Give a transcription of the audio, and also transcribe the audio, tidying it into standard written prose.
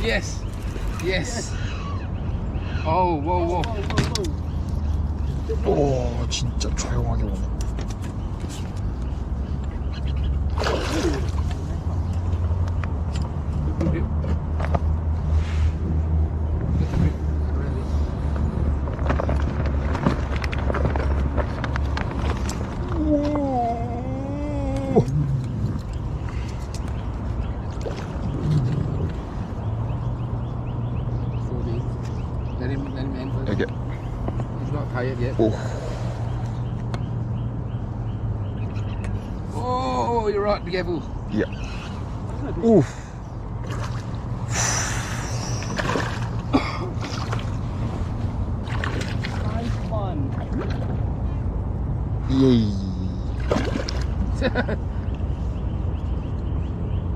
Yes. Yes. Oh, whoa, whoa. 오, 진짜 조용하게 오네. Let him end first. 여기. He's not tired yet. 오. Oh, you're right. Be careful. 야. 오. Nice one. 예이.